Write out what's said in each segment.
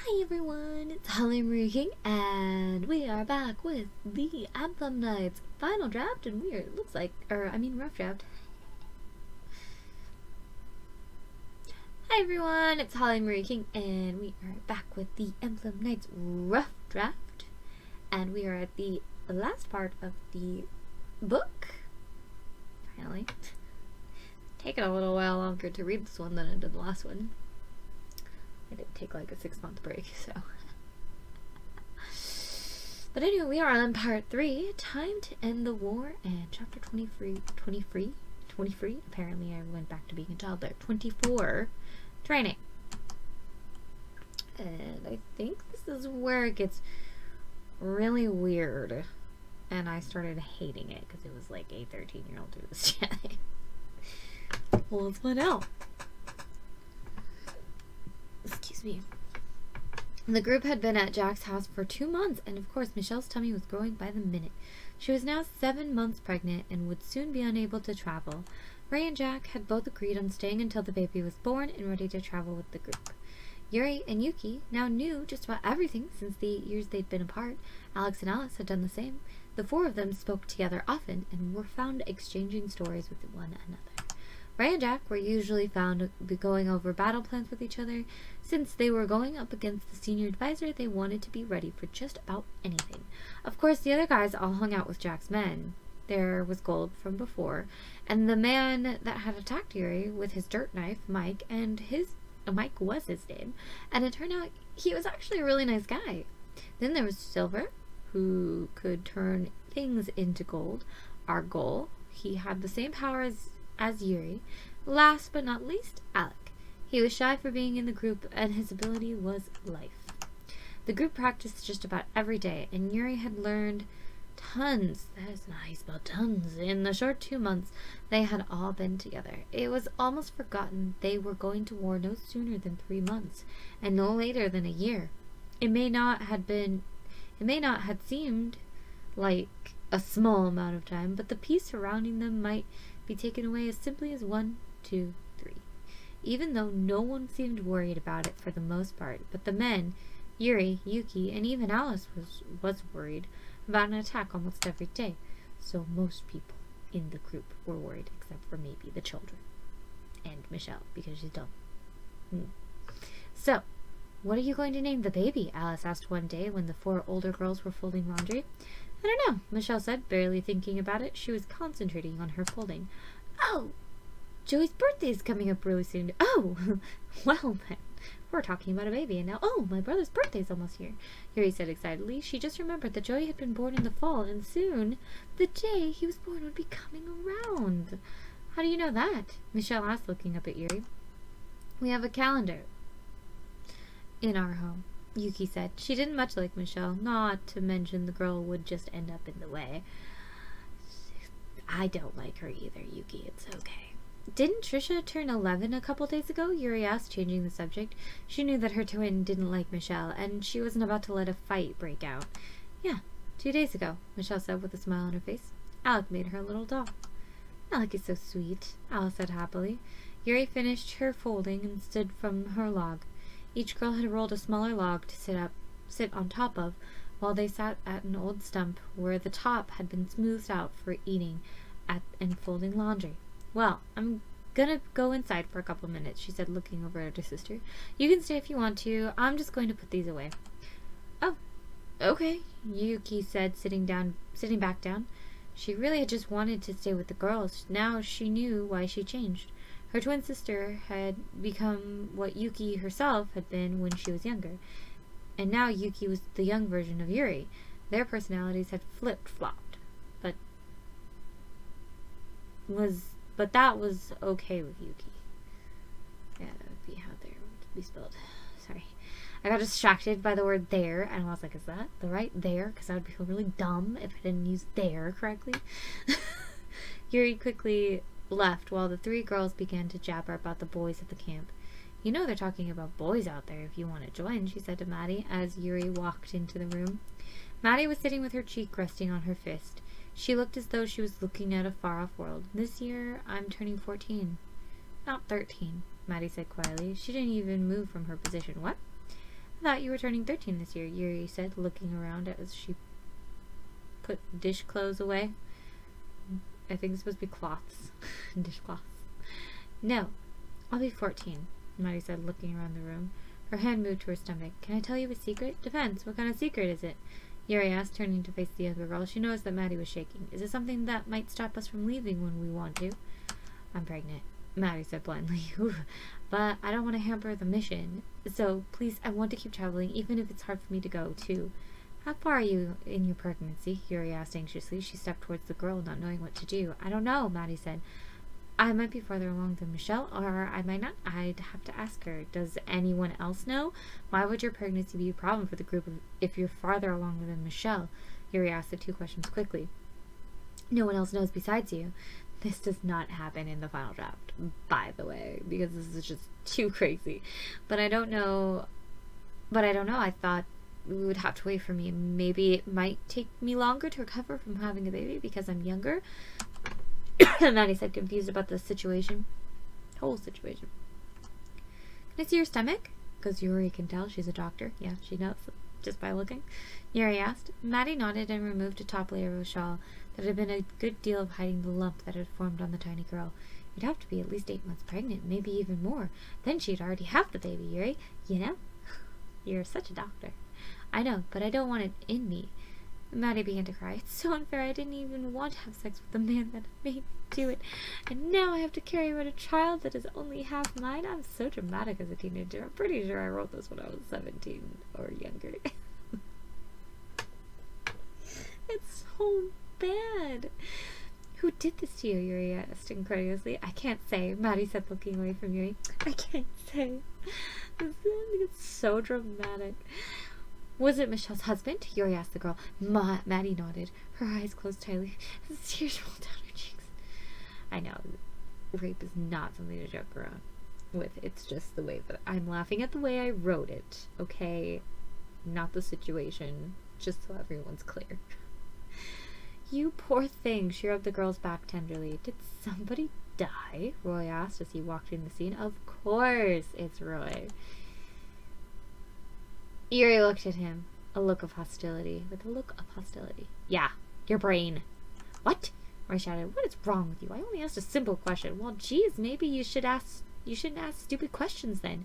Hi everyone, it's Holly Marie King, and we are back with the Emblem Knights final draft, and rough draft. Hi everyone, it's Holly Marie King, and we are back with the Emblem Knights rough draft, and we are at the last part of the book. Finally. Taken a little while longer to read this one than I did the last one. I did take like a 6-month break, so. But anyway, we are on part 3, Time to End the War, and chapter 23, apparently I went back to being a child there, 24, Training. And I think this is where it gets really weird, and I started hating it, because it was like a 13-year-old do this shit. Well, let's find out. Excuse me. The group had been at Jack's house for 2 months, and of course Michelle's tummy was growing by the minute. She was now 7 months pregnant and would soon be unable to travel. Ray and Jack had both agreed on staying until the baby was born and ready to travel with the group. Yuri and Yuki now knew just about everything since the 8 years they'd been apart. Alex and Alice had done the same. The 4 of them spoke together often and were found exchanging stories with one another. Ray and Jack were usually found going over battle plans with each other. Since they were going up against the senior advisor, they wanted to be ready for just about anything. Of course, the other guys all hung out with Jack's men. There was Gold from before, and the man that had attacked Yuri with his dirt knife, Mike, and Mike was his name, and it turned out he was actually a really nice guy. Then there was Silver, who could turn things into gold. Our goal, he had the same power as Yuri. Last but not least, Alec. He was shy for being in the group, and his ability was life. The group practiced just about every day, and Yuri had learned tons. That is nice, about tons. In the short 2 months they had all been together. It was almost forgotten they were going to war no sooner than 3 months, and no later than a year. It may not have seemed like a small amount of time, but the peace surrounding them might be taken away as simply as 1, 2, 3. Even though no one seemed worried about it for the most part, but the men, Yuri, Yuki, and even Alice was worried about an attack almost every day. So most people in the group were worried, except for maybe the children. And Michelle, because she's dumb. So, what are you going to name the baby? Alice asked one day when the 4 older girls were folding laundry. I don't know, Michelle said, barely thinking about it. She was concentrating on her folding. Oh, Joey's birthday is coming up really soon. Oh, well then. We're talking about a baby, and now, oh, my brother's birthday is almost here, Yuri said excitedly. She just remembered that Joey had been born in the fall, and soon the day he was born would be coming around. How do you know that? Michelle asked, looking up at Yuri. We have a calendar in our home, Yuki said. She didn't much like Michelle, not to mention the girl would just end up in the way. I don't like her either, Yuki. It's okay. Didn't Trisha turn 11 a couple days ago? Yuri asked, changing the subject. She knew that her twin didn't like Michelle, and she wasn't about to let a fight break out. Yeah, 2 days ago, Michelle said with a smile on her face. Alec made her a little doll. Alec is so sweet, Alice said happily. Yuri finished her folding and stood from her log. Each girl had rolled a smaller log to sit on top of, while they sat at an old stump where the top had been smoothed out for eating and folding laundry. Well, I'm gonna go inside for a couple minutes, she said, looking over at her sister. You can stay if you want to. I'm just going to put these away. Oh, okay, Yuki said, sitting back down. She really had just wanted to stay with the girls. Now she knew why she changed. Her twin sister had become what Yuki herself had been when she was younger. And now Yuki was the young version of Yuri. Their personalities had flipped-flopped. But that was okay with Yuki. Yeah, that would be how they would be spelled. Sorry. I got distracted by the word there, and I was like, is that the right there? Because I would feel really dumb if I didn't use there correctly. Yuri quickly left while the 3 girls began to jabber about the boys at the camp. You know they're talking about boys out there if you want to join, she said to Maddie as Yuri walked into the room. Maddie was sitting with her cheek resting on her fist. She looked as though she was looking at a far-off world. This year, I'm turning 14. Not 13, Maddie said quietly. She didn't even move from her position. What? I thought you were turning 13 this year, Yuri said, looking around as she put dish clothes away. I think it's supposed to be cloths. Dishcloths. No, I'll be 14, Maddie said, looking around the room. Her hand moved to her stomach. Can I tell you a secret? Depends. What kind of secret is it? Yuri asked, turning to face the younger girl. She noticed that Maddie was shaking. Is it something that might stop us from leaving when we want to? I'm pregnant, Maddie said bluntly. But I don't want to hamper the mission. So, please, I want to keep traveling, even if it's hard for me to go, too. How far are you in your pregnancy? Yuri asked anxiously. She stepped towards the girl, not knowing what to do. I don't know, Maddie said. I might be farther along than Michelle, or I might not. I'd have to ask her. Does anyone else know? Why would your pregnancy be a problem for the group if you're farther along than Michelle? Yuri asked the two questions quickly. No one else knows besides you. This does not happen in the final draft, by the way, because this is just too crazy. But I don't know. I thought we would have to wait for me. Maybe it might take me longer to recover from having a baby because I'm younger. Maddie said, confused about the situation. Whole situation. Can I see your stomach? Because Yuri can tell she's a doctor. Yeah, she knows, just by looking. Yuri asked. Maddie nodded and removed a top layer of a shawl that had been a good deal of hiding the lump that had formed on the tiny girl. You'd have to be at least 8 months pregnant, maybe even more. Then she'd already have the baby, Yuri. You know? You're such a doctor. I know, but I don't want it in me. Maddie began to cry. It's so unfair. I didn't even want to have sex with the man that made me do it. And now I have to carry around a child that is only half mine. I'm so dramatic as a teenager. I'm pretty sure I wrote this when I was 17 or younger. It's so bad. Who did this to you? Yuri asked incredulously. I can't say, Maddie said, looking away from Yuri. I can't say. It's so dramatic. Was it Michelle's husband? Yuri asked the girl. Maddie nodded. Her eyes closed tightly. Tears rolled down her cheeks. I know. Rape is not something to joke around with. It's just the way that I'm laughing at the way I wrote it. Okay? Not the situation. Just so everyone's clear. You poor thing. She rubbed the girl's back tenderly. Did somebody die? Roy asked as he walked in the scene. Of course it's Roy. Yuri looked at him, with a look of hostility. Yeah, your brain. What? Roy shouted. What is wrong with you? I only asked a simple question. Well, geez, maybe you shouldn't ask stupid questions then,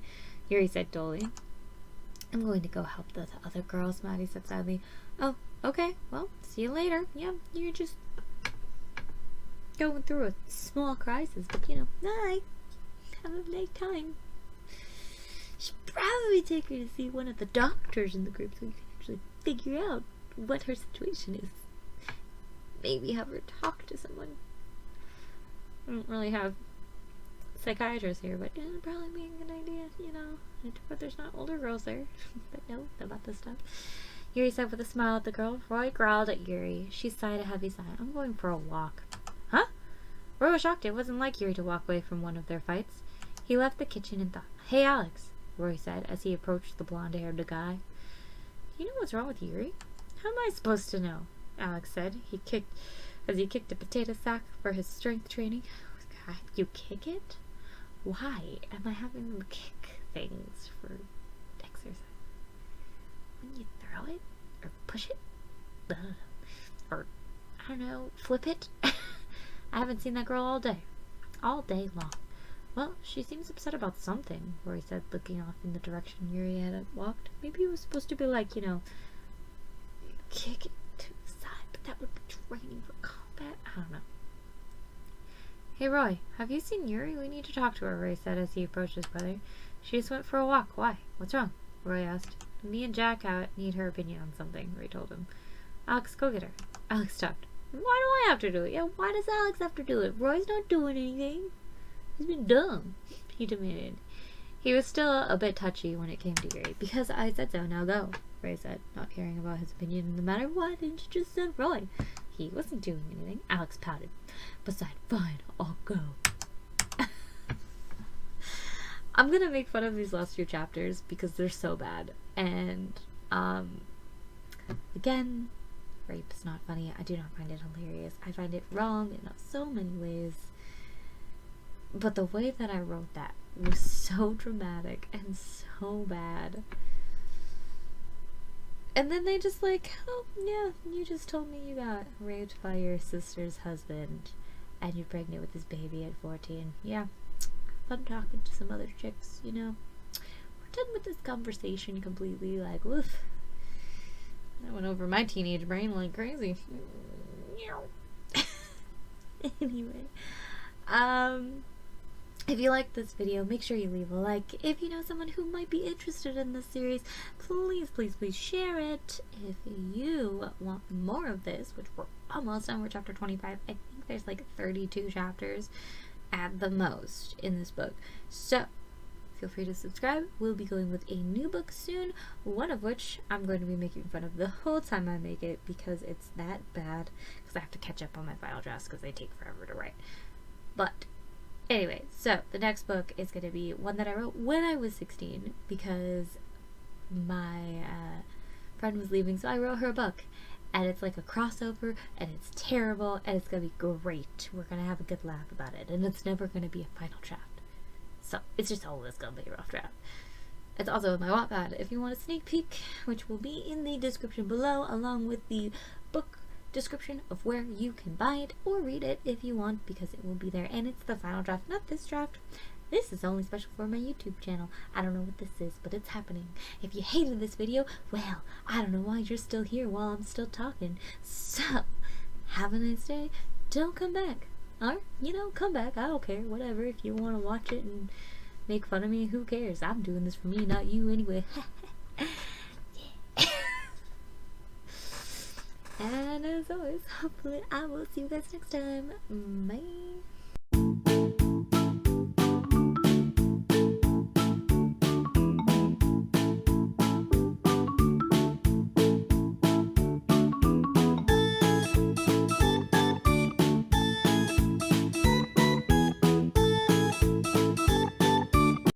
Yuri said dully. I'm going to go help the other girls, Maddie said sadly. Oh, okay. Well, see you later. Yeah, you're just going through a small crisis, but bye. Have a nice time. Should probably take her to see one of the doctors in the group so we can actually figure out what her situation is. Maybe have her talk to someone. I don't really have psychiatrists here, but it'd probably be a good idea, but there's not older girls there that know about this stuff. Yuri said with a smile at the girl. Roy growled at Yuri. She sighed a heavy sigh. I'm going for a walk. Huh? Roy was shocked. It wasn't like Yuri to walk away from one of their fights. He left the kitchen and thought, Hey, Alex, Roy said as he approached the blonde-haired guy. Do you know what's wrong with Yuri? How am I supposed to know? Alex said. He kicked a potato sack for his strength training. God, you kick it? Why am I having them kick things for exercise? When you throw it? Or push it? Or, I don't know, flip it? I haven't seen that girl all day. All day long. Well, she seems upset about something, Rory said, looking off in the direction Yuri had walked. Maybe it was supposed to be like, kick it to the side, but that would be training for combat. I don't know. Hey, Roy, have you seen Yuri? We need to talk to her, Roy said as he approached his brother. She just went for a walk. Why? What's wrong? Roy asked. Me and Jack need her opinion on something, Roy told him. Alex, go get her. Alex stopped. Why do I have to do it? Yeah, why does Alex have to do it? Roy's not doing anything. He's been dumb, he demanded. He was still a bit touchy when it came to Yuri. Because I said so, now go, Ray said, not caring about his opinion. No matter what, didn't you just send Roy? He wasn't doing anything. Alex pouted. Besides, fine, I'll go. I'm gonna make fun of these last few chapters because they're so bad. And, again, rape is not funny. I do not find it hilarious. I find it wrong in so many ways. But the way that I wrote that was so dramatic and so bad. And then they just like, oh yeah, you just told me you got raped by your sister's husband and you're pregnant with this baby at 14. Yeah, fun talking to some other chicks, you know. We're done with this conversation completely. Like, woof. That went over my teenage brain like crazy. Anyway, if you like this video, make sure you leave a like. If you know someone who might be interested in this series, please, please, please share it. If you want more of this, which we're almost done, we're chapter 25. I think there's like 32 chapters at the most in this book. So, feel free to subscribe. We'll be going with a new book soon, one of which I'm going to be making fun of the whole time I make it because it's that bad. Because I have to catch up on my final drafts because they take forever to write. But anyway, so the next book is going to be one that I wrote when I was 16 because my friend was leaving, so I wrote her a book. And it's like a crossover, and it's terrible, and it's going to be great. We're going to have a good laugh about it, and it's never going to be a final draft. So, it's just always going to be a rough draft. It's also in my Wattpad if you want a sneak peek, which will be in the description below, along with the book description of where you can buy it or read it if you want, because it will be there. And it's the final draft, not this draft. This is only special for my YouTube channel. I don't know what this is, but it's happening. If you hated this video, well, I don't know why you're still here while I'm still talking. So, have a nice day. Don't come back. Or, you know, come back. I don't care. Whatever. If you want to watch it and make fun of me, who cares? I'm doing this for me, not you anyway. Yeah. And as always, hopefully I will see you guys next time. Bye.